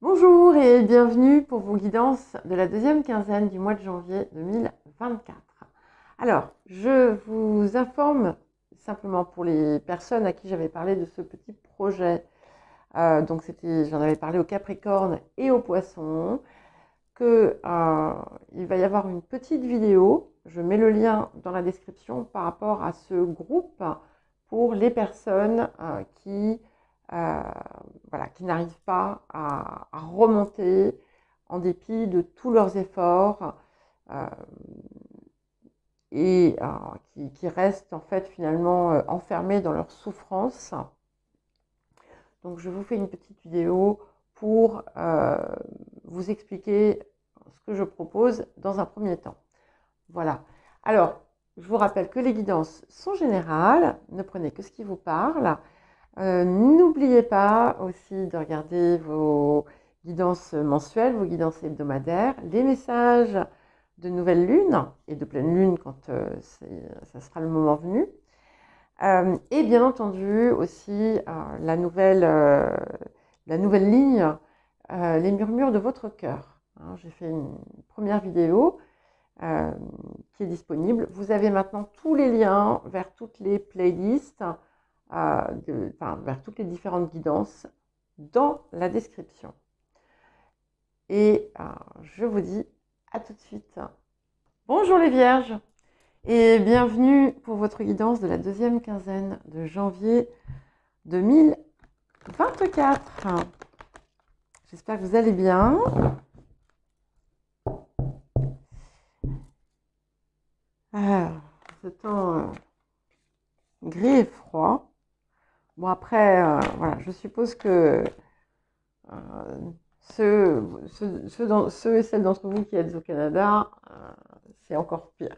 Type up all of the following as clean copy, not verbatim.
Bonjour et bienvenue pour vos guidances de la deuxième quinzaine du mois de janvier 2024. Alors, je vous informe simplement pour les personnes à qui j'avais parlé de ce petit projet, j'en avais parlé aux Capricornes et aux Poissons, qu'il va y avoir une petite vidéo, je mets le lien dans la description par rapport à ce groupe pour les personnes euh, qui n'arrivent pas à remonter en dépit de tous leurs efforts euh, qui restent en fait finalement enfermés dans leur souffrance. Donc je vous fais une petite vidéo pour vous expliquer ce que je propose dans un premier temps. Voilà. Alors, je vous rappelle que les guidances sont générales, ne prenez que ce qui vous parle. N'oubliez pas aussi de regarder vos guidances mensuelles, vos guidances hebdomadaires, les messages de nouvelle lune et de pleine lune quand ça sera le moment venu. Et bien entendu aussi la nouvelle ligne, les murmures de votre cœur. Hein, j'ai fait une première vidéo qui est disponible. Vous avez maintenant tous les liens vers toutes les playlists, vers toutes les différentes guidances dans la description. Et je vous dis à tout de suite. Bonjour les Vierges et bienvenue pour votre guidance de la deuxième quinzaine de janvier 2024. J'espère que vous allez bien. Alors, ce temps gris et froid. Bon après, voilà, je suppose que ceux et celles d'entre vous qui êtes au Canada, c'est encore pire.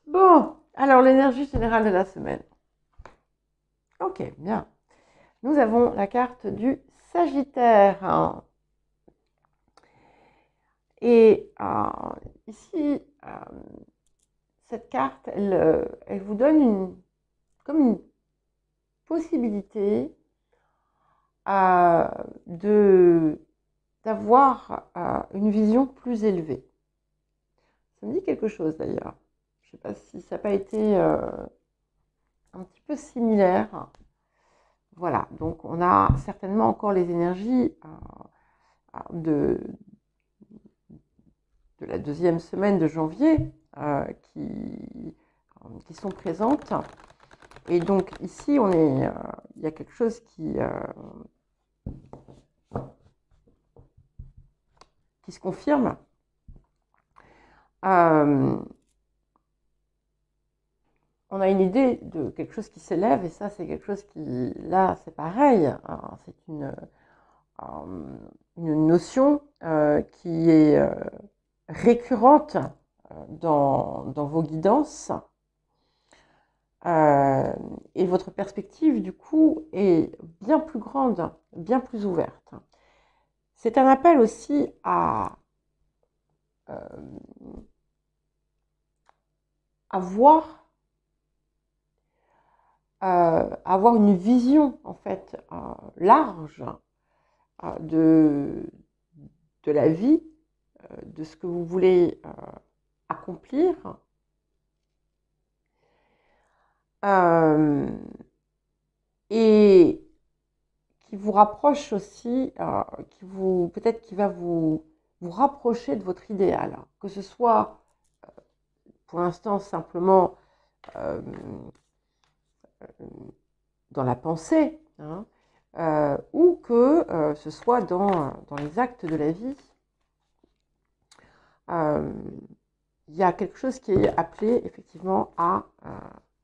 Bon, alors l'énergie générale de la semaine. Ok, bien. Nous avons la carte du Sagittaire. Hein. Et ici, cette carte, elle vous donne comme une possibilité d'avoir une vision plus élevée. Ça me dit quelque chose d'ailleurs. Je ne sais pas si ça n'a pas été un petit peu similaire. Voilà, donc on a certainement encore les énergies de la deuxième semaine de janvier qui sont présentes. Et donc ici, il y a quelque chose qui se confirme. On a une idée de quelque chose qui s'élève, et ça, c'est quelque chose qui, là, c'est pareil. C'est une notion qui est récurrente dans vos guidances. Et votre perspective, du coup, est bien plus grande, bien plus ouverte. C'est un appel aussi à avoir une vision, en fait, large de la vie, de ce que vous voulez accomplir. Et qui vous rapproche aussi, peut-être qui va vous rapprocher de votre idéal, que ce soit pour l'instant simplement dans la pensée, hein, ou que ce soit dans les actes de la vie. Il y a quelque chose qui est appelé effectivement à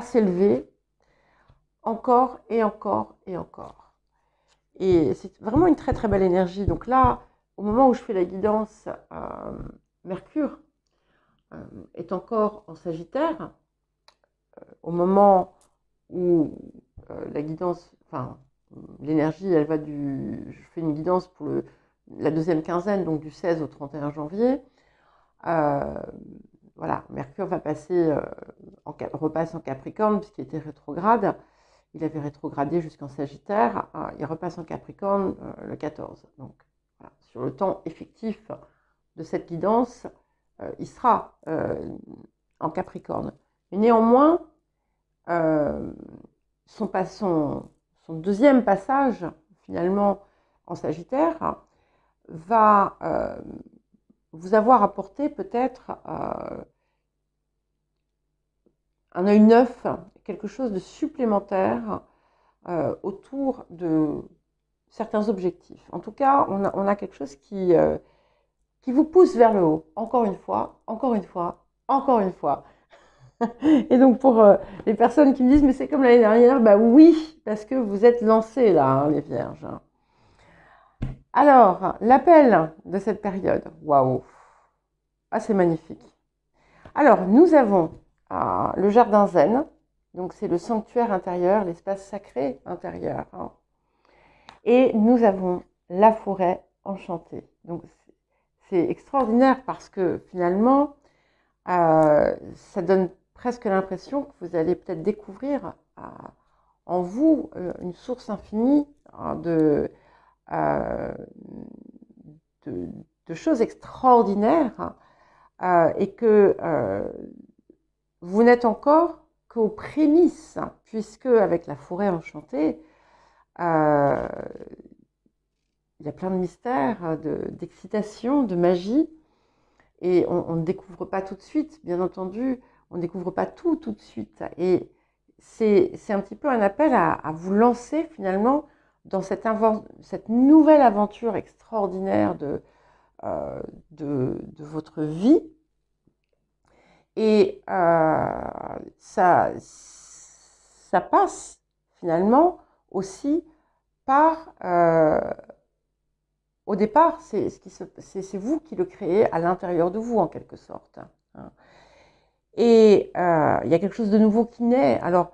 s'élever encore et encore et encore. Et c'est vraiment une très très belle énergie. Donc là, au moment où je fais la guidance, Mercure est encore en Sagittaire. Au moment où la guidance, l'énergie, elle va je fais une guidance pour la deuxième quinzaine, donc du 16 au 31 janvier. Voilà, Mercure va repasse en Capricorne puisqu'il était rétrograde. il avait rétrogradé jusqu'en Sagittaire, il repasse en Capricorne le 14. Donc, voilà, sur le temps effectif de cette guidance, il sera en Capricorne. Mais néanmoins, son deuxième passage, finalement, en Sagittaire, va vous avoir apporté peut-être un œil neuf, quelque chose de supplémentaire autour de certains objectifs. En tout cas, on a quelque chose qui vous pousse vers le haut. Encore une fois, encore une fois, encore une fois. Et donc pour les personnes qui me disent mais c'est comme l'année dernière, bah oui, parce que vous êtes lancés là, hein, les vierges. Alors, l'appel de cette période, waouh, ah c'est magnifique. Alors, nous avons le jardin zen, donc c'est le sanctuaire intérieur, l'espace sacré intérieur. Hein. Et nous avons la forêt enchantée. Donc c'est extraordinaire parce que finalement, ça donne presque l'impression que vous allez peut-être découvrir en vous une source infinie de choses extraordinaires et que vous n'êtes encore qu'aux prémices, puisque avec la forêt enchantée, il y a plein de mystères, d'excitation, de magie, et on ne découvre pas tout de suite, bien entendu, on ne découvre pas tout de suite. Et c'est un petit peu un appel à vous lancer finalement dans cette nouvelle aventure extraordinaire de votre vie. Et ça passe finalement aussi par... au départ, c'est vous qui le créez à l'intérieur de vous, en quelque sorte. Hein. Et il y a quelque chose de nouveau qui naît. Alors,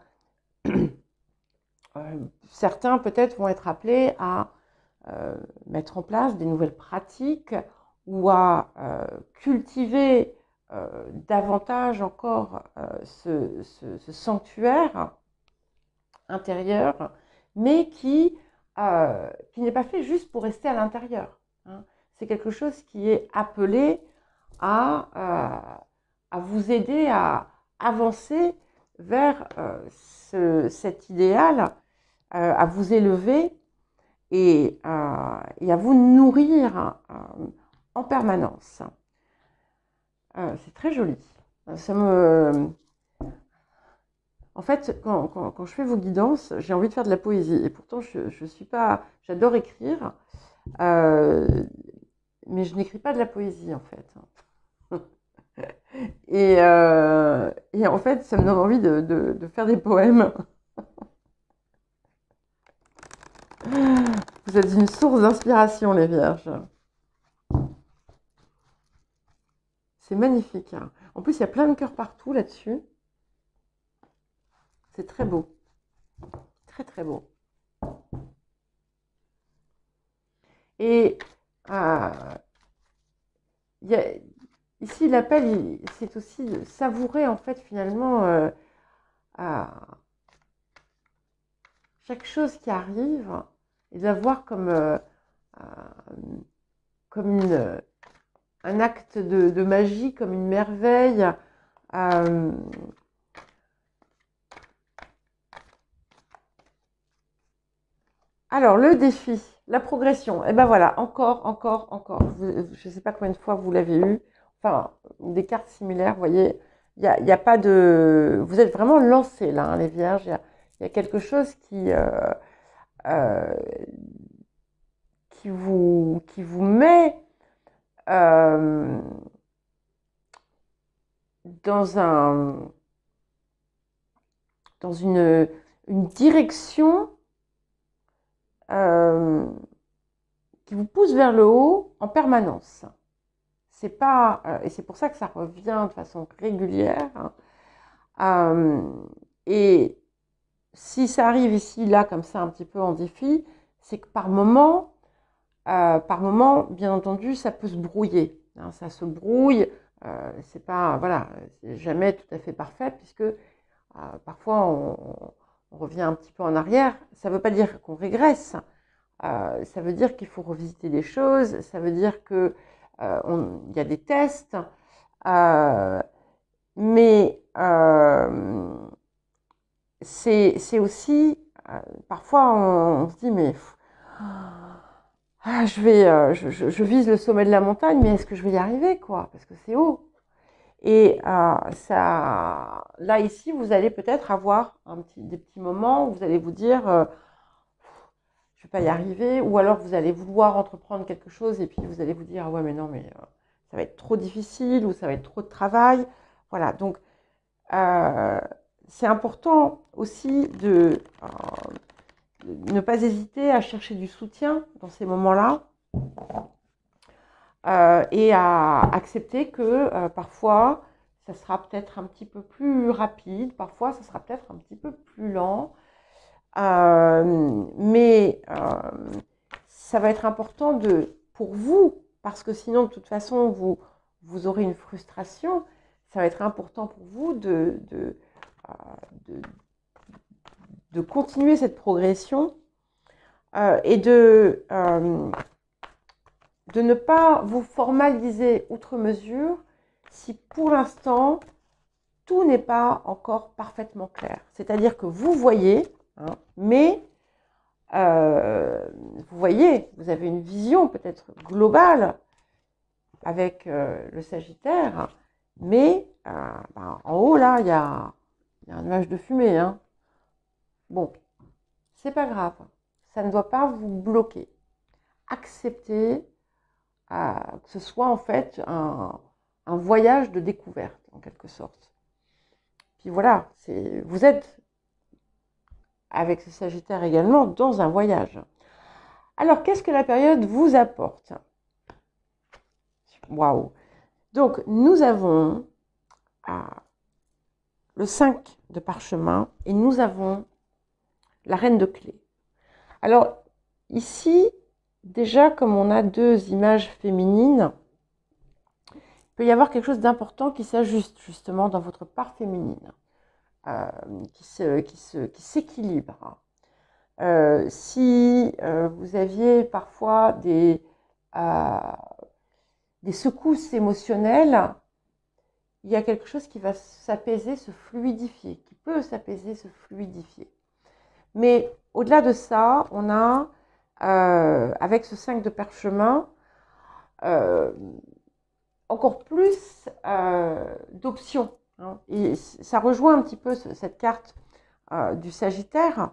certains peut-être vont être appelés à mettre en place des nouvelles pratiques ou à cultiver davantage encore ce sanctuaire intérieur, mais qui n'est pas fait juste pour rester à l'intérieur. Hein. C'est quelque chose qui est appelé à vous aider à avancer vers cet idéal, à vous élever et à vous nourrir en permanence. C'est très joli. Ça me... En fait, quand je fais vos guidances, j'ai envie de faire de la poésie. Et pourtant, je suis pas... J'adore écrire, mais je n'écris pas de la poésie, en fait. Et en fait, ça me donne envie de faire des poèmes. Vous êtes une source d'inspiration, les vierges. C'est magnifique. Hein. En plus, il y a plein de cœurs partout là-dessus. C'est très beau. Très, très beau. Et ici, l'appel, c'est aussi de savourer, en fait, finalement, chaque chose qui arrive et de la voir comme un acte de magie, comme une merveille. Alors, le défi, la progression, et ben voilà, encore. Je ne sais pas combien de fois vous l'avez eu. Enfin, des cartes similaires, vous voyez, il y a pas de... Vous êtes vraiment lancés là, hein, les vierges. Il y a quelque chose qui vous met dans une direction qui vous pousse vers le haut en permanence. C'est pas, et c'est pour ça que ça revient de façon régulière. Hein. Et si ça arrive ici, là, comme ça, un petit peu en défi, c'est que par moment, bien entendu, ça peut se brouiller. Hein, ça se brouille. C'est pas, voilà, c'est jamais tout à fait parfait puisque parfois on revient un petit peu en arrière. Ça ne veut pas dire qu'on régresse. Ça veut dire qu'il faut revisiter des choses. Ça veut dire qu'il y a des tests. Mais c'est aussi, parfois on se dit, mais je vise le sommet de la montagne, mais est-ce que je vais y arriver, quoi? Parce que c'est haut. Et là, ici, vous allez peut-être avoir des petits moments où vous allez vous dire, je ne vais pas y arriver, ou alors vous allez vouloir entreprendre quelque chose et puis vous allez vous dire, ah ouais, mais non, mais ça va être trop difficile ou ça va être trop de travail. Voilà, donc c'est important aussi de ne pas hésiter à chercher du soutien dans ces moments-là et à accepter que parfois, ça sera peut-être un petit peu plus rapide, parfois, ça sera peut-être un petit peu plus lent. Mais ça va être important pour vous, parce que sinon, de toute façon, vous aurez une frustration. Ça va être important pour vous de continuer cette progression et de ne pas vous formaliser outre mesure si pour l'instant, tout n'est pas encore parfaitement clair. C'est-à-dire que vous voyez, mais vous voyez, vous avez une vision peut-être globale avec le Sagittaire, mais en haut, là, il y a un nuage de fumée. Bon, c'est pas grave. Ça ne doit pas vous bloquer. Acceptez que ce soit en fait un voyage de découverte, en quelque sorte. Puis voilà, vous êtes, avec ce Sagittaire également, dans un voyage. Alors, qu'est-ce que la période vous apporte? Waouh! Donc, nous avons le 5 de parchemin et nous avons la reine de clés. Alors, ici, déjà, comme on a deux images féminines, il peut y avoir quelque chose d'important qui s'ajuste justement dans votre part féminine, qui s'équilibre. Si vous aviez parfois des secousses émotionnelles, il y a quelque chose qui va s'apaiser, se fluidifier, qui peut s'apaiser, se fluidifier. Mais au-delà de ça, on a, avec ce 5 de parchemin, encore plus d'options. Et ça rejoint un petit peu cette carte du Sagittaire,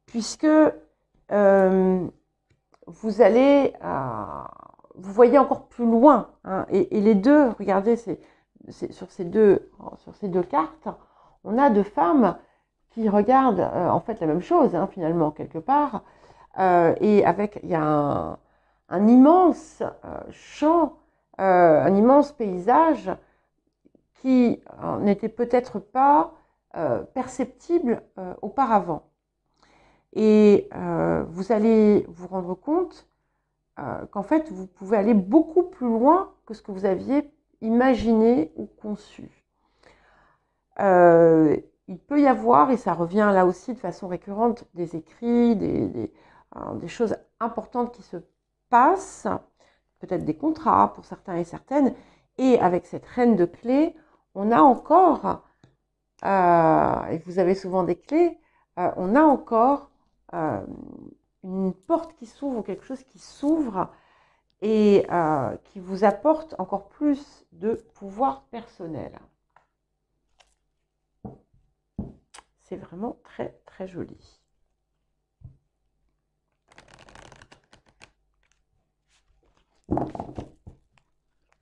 puisque vous voyez encore plus loin. Et les deux, regardez, sur ces deux cartes, on a deux femmes qui regardent en fait la même chose, finalement, quelque part. Et il y a un immense champ, un immense paysage qui n'était peut-être pas perceptible auparavant. Et vous allez vous rendre compte qu'en fait, vous pouvez aller beaucoup plus loin que ce que vous aviez imaginé ou conçu. Il peut y avoir, et ça revient là aussi de façon récurrente, des écrits, des choses importantes qui se passent, peut-être des contrats pour certains et certaines, et avec cette reine de clés, on a encore, et vous avez souvent des clés, on a encore une porte qui s'ouvre, quelque chose qui s'ouvre et qui vous apporte encore plus de pouvoir personnel. C'est vraiment très, très joli.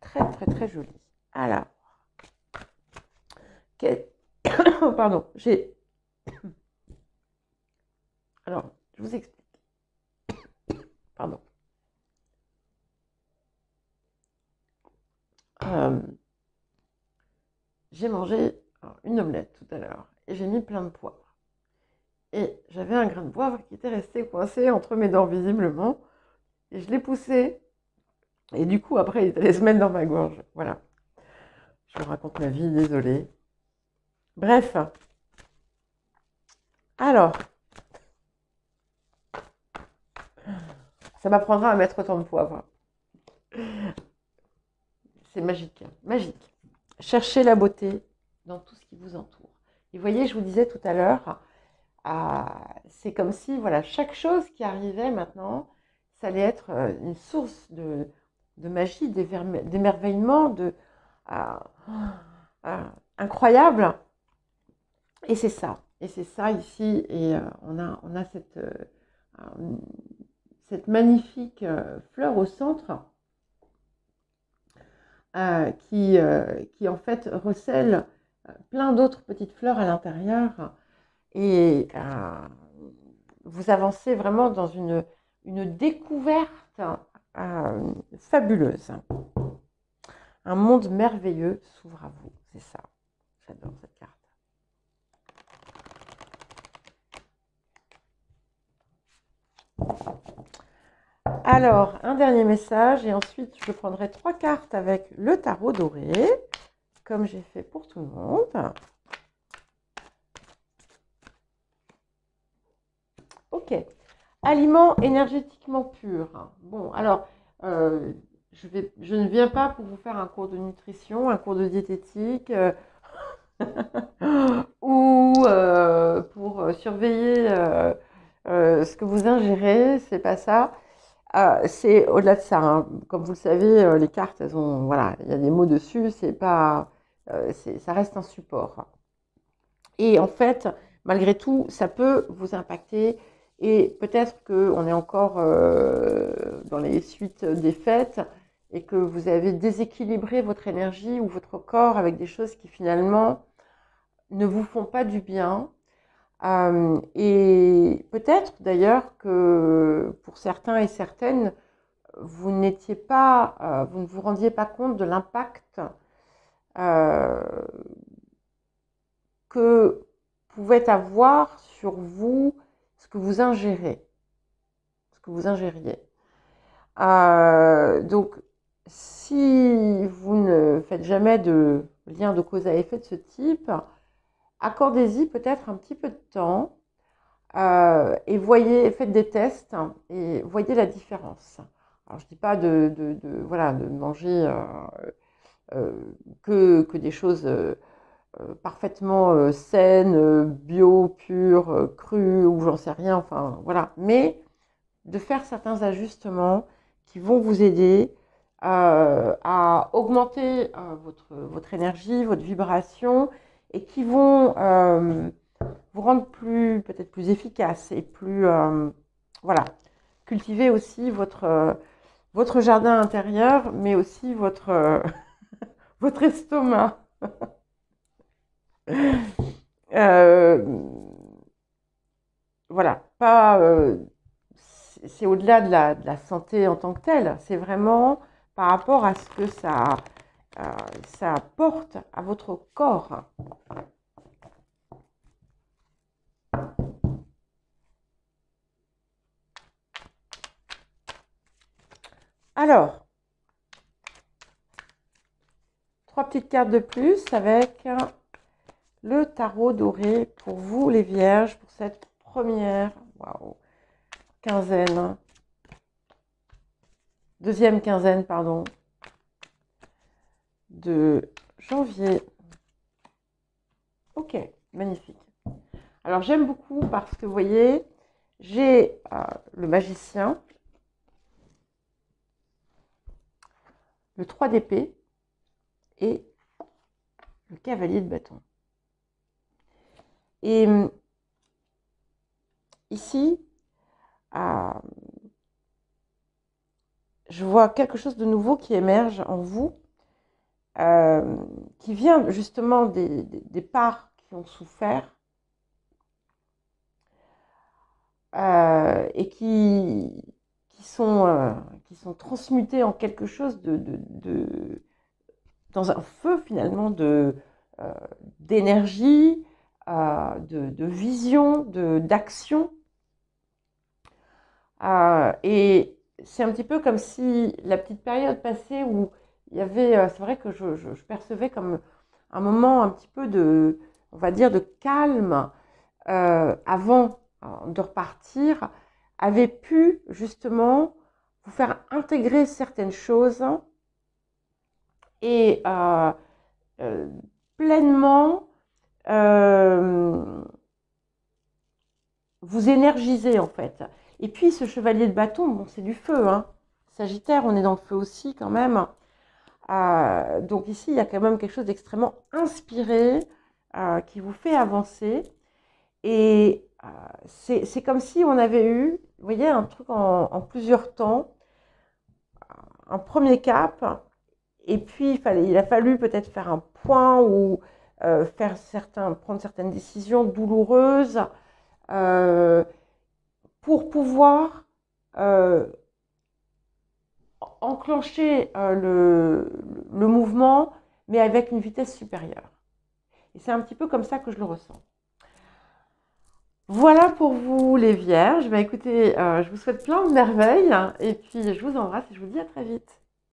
Très, très, très joli. Alors, pardon, alors, je vous explique. Pardon. J'ai mangé une omelette tout à l'heure et j'ai mis plein de poivre. Et j'avais un grain de poivre qui était resté coincé entre mes dents visiblement. Et je l'ai poussé. Et du coup, après, il est allé se mettre dans ma gorge. Voilà. Je vous raconte ma vie, désolée. Bref. Alors, ça m'apprendra à mettre autant de poivre. C'est magique, magique. Cherchez la beauté dans tout ce qui vous entoure. Et vous voyez, je vous disais tout à l'heure, c'est comme si, voilà, chaque chose qui arrivait maintenant, ça allait être une source de magie, d'émerveillement, euh, incroyable. Et c'est ça. Et c'est ça ici. Et on a cette magnifique fleur au centre qui en fait recèle plein d'autres petites fleurs à l'intérieur. Et vous avancez vraiment dans une découverte fabuleuse. Un monde merveilleux s'ouvre à vous. C'est ça. J'adore cette carte. Alors, un dernier message et ensuite je prendrai 3 cartes avec le tarot doré, comme j'ai fait pour tout le monde. Ok. Aliments énergétiquement purs. Bon, alors, je ne viens pas pour vous faire un cours de nutrition, un cours de diététique, ou pour surveiller ce que vous ingérez, c'est pas ça. C'est au-delà de ça, hein. Comme vous le savez, les cartes, elles ont, voilà, il y a des mots dessus, c'est pas, ça reste un support. Et en fait, malgré tout, ça peut vous impacter. Et peut-être qu'on est encore dans les suites des fêtes et que vous avez déséquilibré votre énergie ou votre corps avec des choses qui finalement ne vous font pas du bien. Et peut-être d'ailleurs que pour certains et certaines, vous n'étiez pas, vous ne vous rendiez pas compte de l'impact que pouvait avoir sur vous ce que vous ingérez, ce que vous ingériez. Donc, si vous ne faites jamais de lien de cause à effet de ce type, accordez-y peut-être un petit peu de temps et voyez, faites des tests et voyez la différence. Alors, je ne dis pas voilà, de manger que des choses parfaitement saines, bio, pures, crues, ou j'en sais rien, enfin voilà. Mais de faire certains ajustements qui vont vous aider à augmenter votre énergie, votre vibration, et qui vont vous rendre peut-être plus efficace et plus, voilà, cultiver aussi votre jardin intérieur, mais aussi votre estomac. Voilà, pas, c'est au-delà de la santé en tant que telle, c'est vraiment par rapport à ce que ça apporte à votre corps. Alors, 3 petites cartes de plus avec le tarot doré pour vous les vierges pour cette première quinzaine, deuxième quinzaine, pardon, de janvier. Ok, magnifique. Alors j'aime beaucoup parce que vous voyez, j'ai le magicien, le 3 d'épée et le cavalier de bâton. Et ici, je vois quelque chose de nouveau qui émerge en vous, qui vient justement des parts qui ont souffert et qui sont transmutées en quelque chose dans un feu finalement d'énergie, de vision, d'action. Et c'est un petit peu comme si la petite période passée où il y avait, c'est vrai que je percevais comme un moment un petit peu on va dire, de calme, avant de repartir, avait pu justement vous faire intégrer certaines choses et pleinement vous énergiser en fait. Et puis ce chevalier de bâton, bon, c'est du feu, hein. Sagittaire, on est dans le feu aussi quand même. Donc ici, il y a quand même quelque chose d'extrêmement inspiré qui vous fait avancer. Et c'est comme si on avait eu, vous voyez, un truc en plusieurs temps, un premier cap, et puis il a fallu peut-être faire un point ou prendre certaines décisions douloureuses pour pouvoir enclencher le mouvement, mais avec une vitesse supérieure. Et c'est un petit peu comme ça que je le ressens. Voilà pour vous les vierges. Écoutez, je vous souhaite plein de merveilles et puis je vous embrasse et je vous dis à très vite.